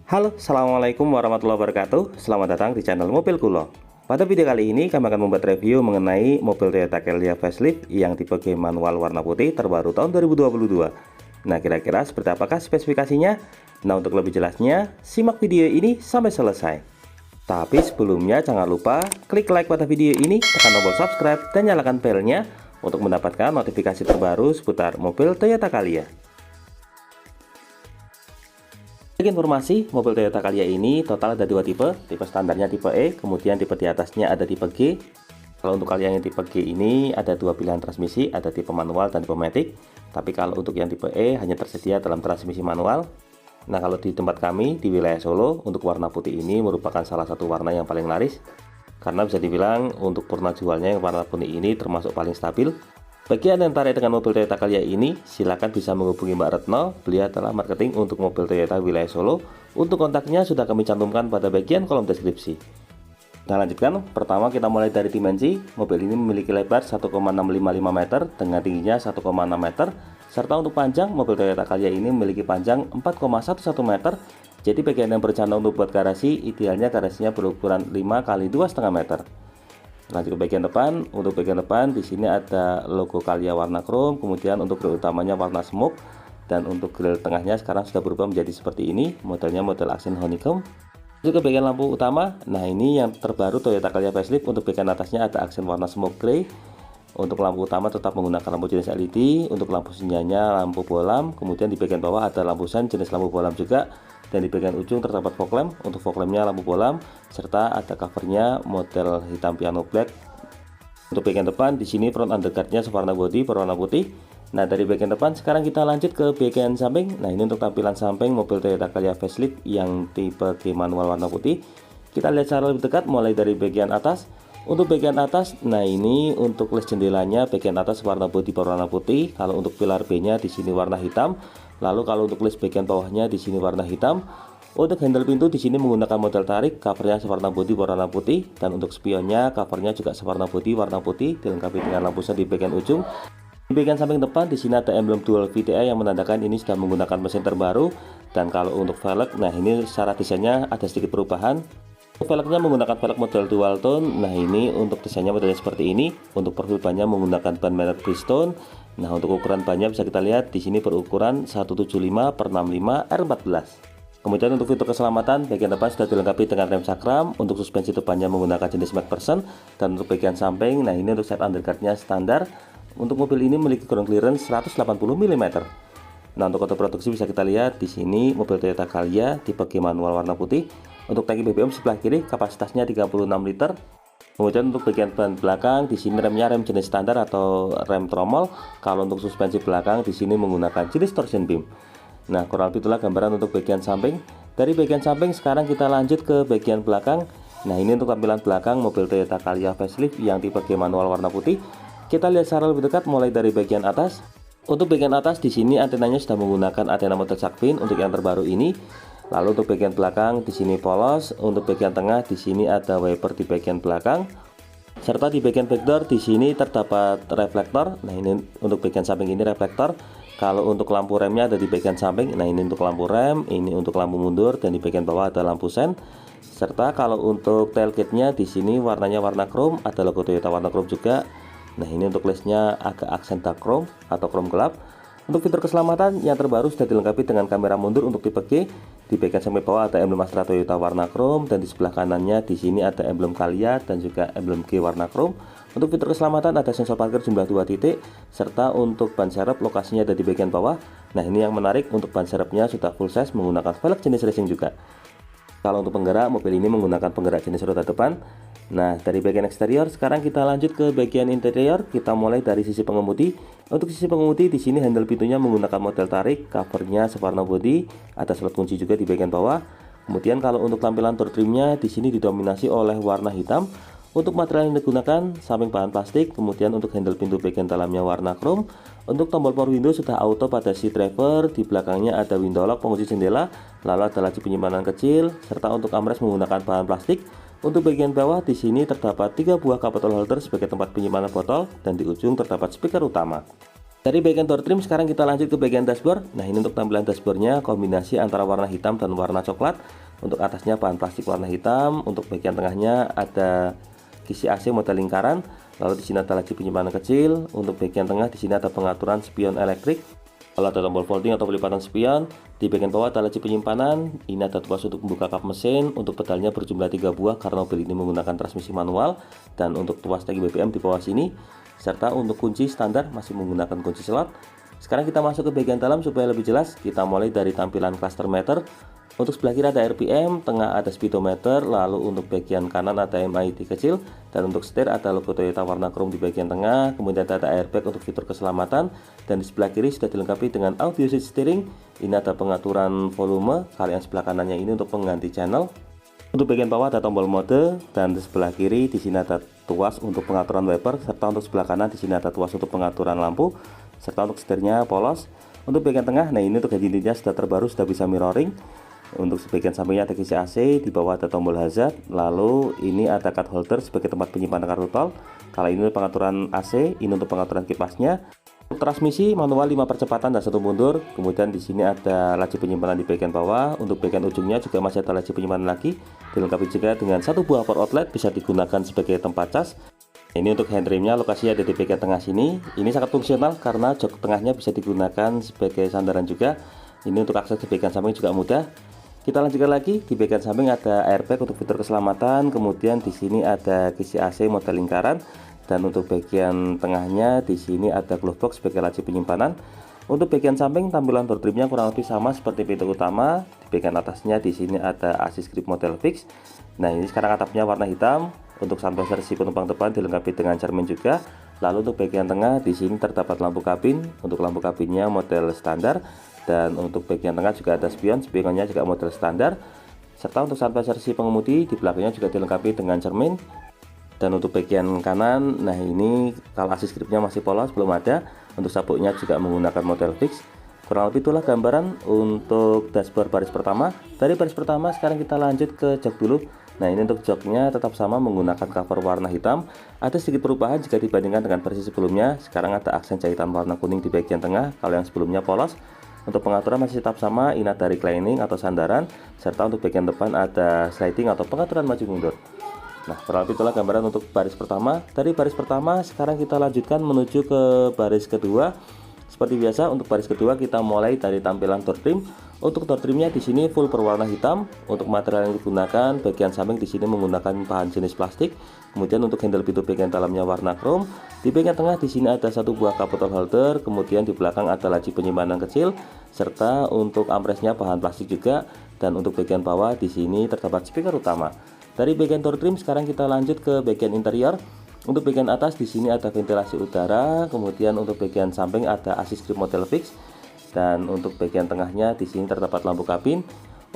Halo, Assalamualaikum warahmatullahi wabarakatuh. Selamat datang di channel Mobil Kulo. Pada video kali ini kami akan membuat review mengenai mobil Toyota Calya facelift yang tipe G manual warna putih terbaru tahun 2022. Nah, kira-kira seperti apakah spesifikasinya? Nah, untuk lebih jelasnya, simak video ini sampai selesai. Tapi sebelumnya jangan lupa klik like pada video ini, tekan tombol subscribe dan nyalakan belnya untuk mendapatkan notifikasi terbaru seputar mobil Toyota Calya. Untuk informasi, mobil Toyota Calya ini total ada dua tipe standarnya tipe E, kemudian tipe di atasnya ada tipe G. Kalau untuk Calya yang tipe G ini ada dua pilihan transmisi, ada tipe manual dan tipe matic. Tapi kalau untuk yang tipe E hanya tersedia dalam transmisi manual. Nah, kalau di tempat kami di wilayah Solo, untuk warna putih ini merupakan salah satu warna yang paling laris. Karena bisa dibilang untuk purna jualnya yang warna putih ini termasuk paling stabil. Bagi Anda yang tertarik dengan mobil Toyota Calya ini, silakan bisa menghubungi Mbak Retno. Beliau adalah marketing untuk mobil Toyota wilayah Solo. Untuk kontaknya sudah kami cantumkan pada bagian kolom deskripsi. Nah, lanjutkan. Pertama kita mulai dari dimensi. Mobil ini memiliki lebar 1,655 meter dengan tingginya 1,6 meter. Serta untuk panjang, mobil Toyota Calya ini memiliki panjang 4,11 meter. Jadi bagi Anda yang berencana untuk buat garasi, idealnya garasinya berukuran 5 x 2,5 meter. Lanjut ke bagian depan. Untuk bagian depan di sini ada logo Calya warna chrome, kemudian untuk grill utamanya warna smoke, dan untuk grill tengahnya sekarang sudah berubah menjadi seperti ini, modelnya model aksen honeycomb. Lanjut ke bagian lampu utama. Nah, ini yang terbaru Toyota Calya facelift. Untuk bagian atasnya ada aksen warna smoke grey. Untuk lampu utama tetap menggunakan lampu jenis LED. Untuk lampu senjanya lampu bolam. Kemudian di bagian bawah ada lampu sen jenis lampu bolam juga. Dan di bagian ujung terdapat fog lamp. Untuk fog lampnya lampu bolam, serta ada covernya model hitam piano black. Untuk bagian depan di sini front underguardnya sewarna body berwarna putih. Nah, dari bagian depan sekarang kita lanjut ke bagian samping. Nah, ini untuk tampilan samping mobil Toyota Calya facelift yang tipe G manual warna putih. Kita lihat secara lebih dekat mulai dari bagian atas. Untuk bagian atas, nah ini untuk list jendelanya bagian atas warna body berwarna putih. Kalau untuk pilar B-nya di sini warna hitam. Lalu kalau untuk list bagian bawahnya di sini warna hitam. Untuk handle pintu di sini menggunakan model tarik, covernya sewarna body berwarna putih, dan untuk spionnya covernya juga sewarna body warna putih dilengkapi dengan lampu sen di bagian ujung. Di bagian samping depan di sini ada emblem dual VTI yang menandakan ini sudah menggunakan mesin terbaru. Dan kalau untuk velg, nah ini secara desainnya ada sedikit perubahan. Velgnya menggunakan velg model dual tone. Nah, ini untuk desainnya modelnya seperti ini. Untuk profil bannya menggunakan ban merek Bridgestone. Nah, untuk ukuran bannya bisa kita lihat di sini berukuran 175/65 R14. Kemudian untuk fitur keselamatan, bagian depan sudah dilengkapi dengan rem sakram. Untuk suspensi depannya menggunakan jenis McPherson. Dan untuk bagian samping, nah ini untuk set underguardnya standar. Untuk mobil ini memiliki ground clearance 180 mm. Nah, untuk kode produksi bisa kita lihat di sini mobil Toyota Calya tipe G manual warna putih. Untuk tangki BBM sebelah kiri kapasitasnya 36 liter. Kemudian untuk bagian ban belakang di sini remnya rem jenis standar atau rem tromol. Kalau untuk suspensi belakang di sini menggunakan jenis torsion beam. Nah, kurang lebih itulah gambaran untuk bagian samping. Dari bagian samping sekarang kita lanjut ke bagian belakang. Nah, ini untuk tampilan belakang mobil Toyota Calya facelift yang tipe G manual warna putih. Kita lihat secara lebih dekat mulai dari bagian atas. Untuk bagian atas di sini antenanya sudah menggunakan antena model shark fin untuk yang terbaru ini. Lalu untuk bagian belakang di sini polos, untuk bagian tengah di sini ada wiper di bagian belakang. Serta di bagian backdoor di sini terdapat reflektor. Nah, ini untuk bagian samping ini reflektor. Kalau untuk lampu remnya ada di bagian samping. Nah, ini untuk lampu rem, ini untuk lampu mundur, dan di bagian bawah ada lampu sen. Serta kalau untuk tailgate-nya di sini warnanya warna chrome, ada logo Toyota warna chrome juga. Nah, ini untuk listnya agak aksen dark chrome atau chrome gelap. Untuk fitur keselamatan yang terbaru sudah dilengkapi dengan kamera mundur untuk tipe G. Di bagian samping bawah ada emblem Astra Toyota warna chrome, dan di sebelah kanannya di sini ada emblem Calya dan juga emblem G warna chrome. Untuk fitur keselamatan ada sensor parkir jumlah 2 titik, serta untuk ban serep lokasinya ada di bagian bawah. Nah, ini yang menarik, untuk ban serepnya sudah full size menggunakan velg jenis racing juga. Kalau untuk penggerak, mobil ini menggunakan penggerak jenis roda depan. Nah, dari bagian eksterior sekarang kita lanjut ke bagian interior. Kita mulai dari sisi pengemudi. Untuk sisi pengemudi di sini handle pintunya menggunakan model tarik, covernya sewarna body, ada slot kunci juga di bagian bawah. Kemudian kalau untuk tampilan door trimnya di sini didominasi oleh warna hitam. Untuk material yang digunakan samping bahan plastik, kemudian untuk handle pintu bagian dalamnya warna chrome. Untuk tombol power window sudah auto pada seat driver, di belakangnya ada window lock pengunci jendela, lalu ada laci penyimpanan kecil, serta untuk armrest menggunakan bahan plastik. Untuk bagian bawah di sini terdapat 3 buah cup bottle holder sebagai tempat penyimpanan botol, dan di ujung terdapat speaker utama. Dari bagian door trim sekarang kita lanjut ke bagian dashboard. Nah, ini untuk tampilan dashboardnya kombinasi antara warna hitam dan warna coklat. Untuk atasnya bahan plastik warna hitam, untuk bagian tengahnya ada kisi AC model lingkaran. Lalu di sini ada laci penyimpanan kecil. Untuk bagian tengah di sini ada pengaturan spion elektrik. Lalu ada tombol folding atau pelipatan spion. Di bagian bawah ada laci penyimpanan. Ini ada tuas untuk membuka kap mesin. Untuk pedalnya berjumlah 3 buah karena mobil ini menggunakan transmisi manual. Dan untuk tuas tangki BBM di bawah sini. Serta untuk kunci standar masih menggunakan kunci slot. Sekarang kita masuk ke bagian dalam supaya lebih jelas. Kita mulai dari tampilan cluster meter. Untuk sebelah kiri ada RPM, tengah ada speedometer, lalu untuk bagian kanan ada MID kecil, dan untuk setir ada logo Toyota warna chrome di bagian tengah. Kemudian ada airbag untuk fitur keselamatan, dan di sebelah kiri sudah dilengkapi dengan audio switch steering. Ini ada pengaturan volume, kalau yang sebelah kanannya ini untuk pengganti channel. Untuk bagian bawah ada tombol mode, dan di sebelah kiri di sini ada tuas untuk pengaturan wiper, serta untuk sebelah kanan di sini ada tuas untuk pengaturan lampu, serta untuk setirnya polos. Untuk bagian tengah, nah ini untuk head unitnya sudah terbaru, sudah bisa mirroring. Untuk bagian sampingnya ada kisi AC, di bawah ada tombol hazard, lalu ini ada card holder sebagai tempat penyimpanan kartu tol. Kalau ini untuk pengaturan AC, ini untuk pengaturan kipasnya. Untuk transmisi manual 5 percepatan dan 1 mundur. Kemudian di sini ada laci penyimpanan di bagian bawah. Untuk bagian ujungnya juga masih ada laci penyimpanan lagi. Dilengkapi juga dengan 1 buah power outlet, bisa digunakan sebagai tempat cas. Ini untuk handremnya, lokasinya ada di bagian tengah sini. Ini sangat fungsional karena jok tengahnya bisa digunakan sebagai sandaran juga. Ini untuk akses ke bagian samping juga mudah. Kita lanjutkan lagi, di bagian samping ada airbag untuk fitur keselamatan, kemudian di sini ada kisi AC model lingkaran, dan untuk bagian tengahnya di sini ada glove box sebagai laci penyimpanan. Untuk bagian samping tampilan door trimnya kurang lebih sama seperti pintu utama. Di bagian atasnya di sini ada assist grip model fix. Nah, ini sekarang atapnya warna hitam. Untuk samping versi penumpang depan dilengkapi dengan cermin juga. Lalu untuk bagian tengah di sini terdapat lampu kabin. Untuk lampu kabinnya model standar. Dan untuk bagian tengah juga ada spion, spionnya juga model standar. Serta untuk samping versi pengemudi di belakangnya juga dilengkapi dengan cermin. Dan untuk bagian kanan, nah ini kalau assist gripnya masih polos, belum ada. Untuk sabuknya juga menggunakan model fix. Kurang lebih itulah gambaran untuk dashboard baris pertama. Dari baris pertama sekarang kita lanjut ke jok dulu. Nah, ini untuk joknya tetap sama menggunakan cover warna hitam. Ada sedikit perubahan jika dibandingkan dengan versi sebelumnya. Sekarang ada aksen jahitan warna kuning di bagian tengah, kalau yang sebelumnya polos. Untuk pengaturan masih tetap sama, ini ada reclining atau sandaran, serta untuk bagian depan ada sliding atau pengaturan maju mundur. Nah, kurang lebih itulah gambaran untuk baris pertama. Dari baris pertama sekarang kita lanjutkan menuju ke baris kedua. Seperti biasa untuk baris kedua kita mulai dari tampilan door trim. Untuk door trimnya di sini full berwarna hitam. Untuk material yang digunakan bagian samping di sini menggunakan bahan jenis plastik. Kemudian untuk handle pintu bagian dalamnya warna chrome. Di bagian tengah di sini ada 1 buah cup bottle holder. Kemudian di belakang ada laci penyimpanan kecil. Serta untuk armrestnya bahan plastik juga. Dan untuk bagian bawah di sini terdapat speaker utama. Dari bagian door trim sekarang kita lanjut ke bagian interior. Untuk bagian atas di sini ada ventilasi udara, kemudian untuk bagian samping ada assist grip model fix, dan untuk bagian tengahnya di sini terdapat lampu kabin.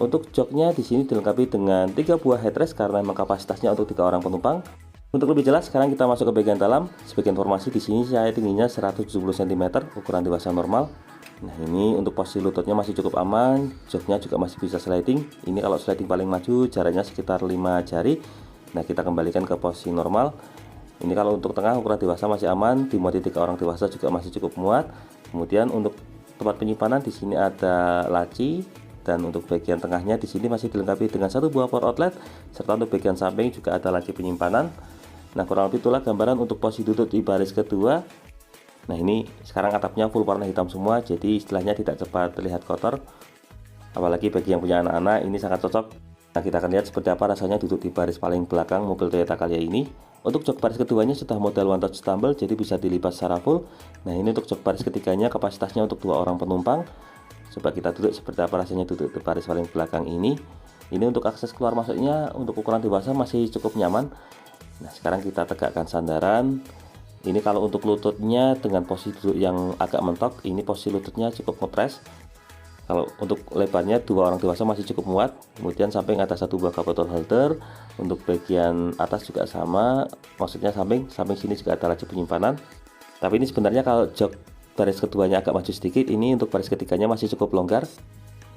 Untuk joknya di sini dilengkapi dengan 3 buah headrest karena memang kapasitasnya untuk 3 orang penumpang. Untuk lebih jelas sekarang kita masuk ke bagian dalam. Sebagai informasi di sini saya tingginya 170 cm, ukuran dewasa normal. Nah, ini untuk posisi lututnya masih cukup aman, joknya juga masih bisa sliding. Ini kalau sliding paling maju jaraknya sekitar 5 jari. Nah, kita kembalikan ke posisi normal. Ini kalau untuk tengah ukuran dewasa masih aman, di mode 3 orang dewasa juga masih cukup muat. Kemudian untuk tempat penyimpanan di sini ada laci, dan untuk bagian tengahnya di sini masih dilengkapi dengan 1 buah power outlet, serta untuk bagian samping juga ada laci penyimpanan. Nah, kurang lebih itulah gambaran untuk posisi duduk di baris kedua. Nah, ini sekarang atapnya full warna hitam semua, jadi istilahnya tidak cepat terlihat kotor. Apalagi bagi yang punya anak-anak ini sangat cocok. Nah, kita akan lihat seperti apa rasanya duduk di baris paling belakang mobil Toyota Calya ini. Untuk jok baris keduanya sudah model one touch tumble, jadi bisa dilipat secara full. Nah, ini untuk jok baris ketiganya kapasitasnya untuk 2 orang penumpang. Coba kita duduk seperti apa rasanya duduk di baris paling belakang ini. Ini untuk akses keluar masuknya untuk ukuran dewasa masih cukup nyaman. Nah, sekarang kita tegakkan sandaran. Ini kalau untuk lututnya dengan posisi duduk yang agak mentok, ini posisi lututnya cukup ngepres. Kalau untuk lebarnya 2 orang dewasa masih cukup muat. Kemudian samping ada 1 buah cup bottle holder. Untuk bagian atas juga sama, maksudnya samping sini juga ada laci penyimpanan. Tapi ini sebenarnya kalau jok baris keduanya agak maju sedikit, ini untuk baris ketiganya masih cukup longgar.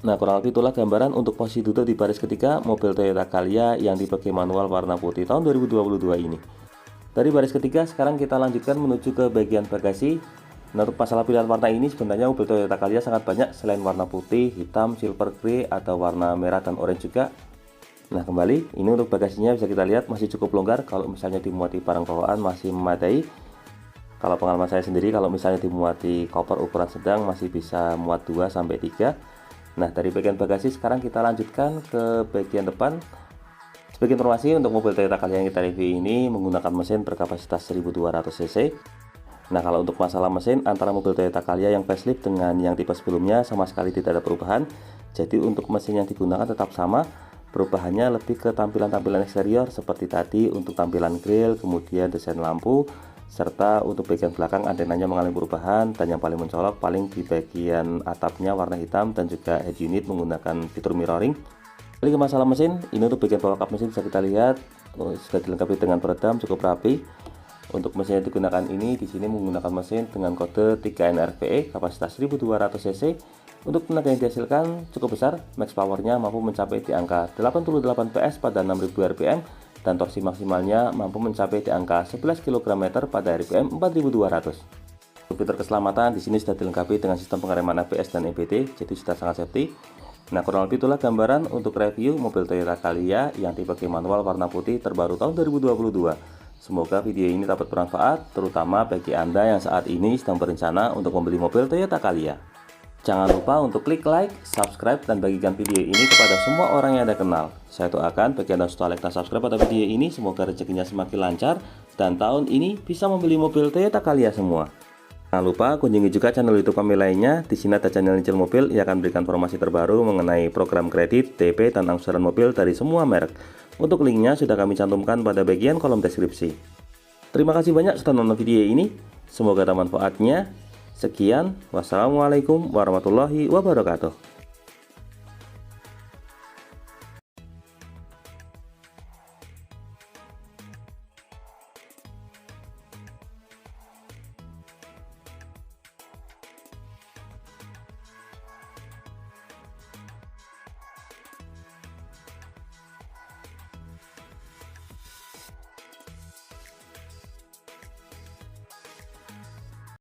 Nah, kurang lebih itulah gambaran untuk posisi duduk di baris ketiga mobil Toyota Calya yang tipe manual warna putih tahun 2022 ini. Dari baris ketiga sekarang kita lanjutkan menuju ke bagian bagasi. Nah, untuk masalah pilihan warna ini sebenarnya mobil Toyota Calya sangat banyak selain warna putih, hitam, silver grey, atau warna merah dan orange juga. Nah, kembali ini untuk bagasinya bisa kita lihat masih cukup longgar. Kalau misalnya dimuati barang bawaan masih memadai. Kalau pengalaman saya sendiri, kalau misalnya dimuati koper ukuran sedang masih bisa muat 2 sampai 3. Nah, dari bagian bagasi sekarang kita lanjutkan ke bagian depan. Sebagai informasi, untuk mobil Toyota Calya yang kita review ini menggunakan mesin berkapasitas 1200 cc. Nah, kalau untuk masalah mesin antara mobil Toyota Calya yang facelift dengan yang tipe sebelumnya sama sekali tidak ada perubahan. Jadi untuk mesin yang digunakan tetap sama. Perubahannya lebih ke tampilan-tampilan eksterior seperti tadi untuk tampilan grill, kemudian desain lampu, serta untuk bagian belakang antenanya mengalami perubahan, dan yang paling mencolok paling di bagian atapnya warna hitam dan juga head unit menggunakan fitur mirroring. Kembali ke masalah mesin, ini untuk bagian bawah kap mesin bisa kita lihat sudah dilengkapi dengan peredam cukup rapi. Untuk mesin yang digunakan ini di sini menggunakan mesin dengan kode 3NRVE kapasitas 1200 cc. Untuk tenaga yang dihasilkan cukup besar, max powernya mampu mencapai di angka 88 PS pada 6000 rpm dan torsi maksimalnya mampu mencapai di angka 11 km/m pada rpm 4200. Untuk fitur keselamatan di sini sudah dilengkapi dengan sistem pengereman ABS dan EBD, jadi sudah sangat safety. Nah, kurang lebih itulah gambaran untuk review mobil Toyota Calya yang tipe G manual warna putih terbaru tahun 2022. Semoga video ini dapat bermanfaat, terutama bagi Anda yang saat ini sedang berencana untuk membeli mobil Toyota Calya. Jangan lupa untuk klik like, subscribe, dan bagikan video ini kepada semua orang yang Anda kenal. Saya doakan bagi Anda sudah like dan subscribe pada video ini, semoga rezekinya semakin lancar, dan tahun ini bisa membeli mobil Toyota Calya semua. Jangan lupa kunjungi juga channel YouTube kami lainnya. Di sini ada channel Nyicil Mobil yang akan berikan informasi terbaru mengenai program kredit, DP, dan angsuran mobil dari semua merek. Untuk linknya sudah kami cantumkan pada bagian kolom deskripsi. Terima kasih banyak sudah nonton video ini. Semoga ada manfaatnya. Sekian, wassalamualaikum warahmatullahi wabarakatuh.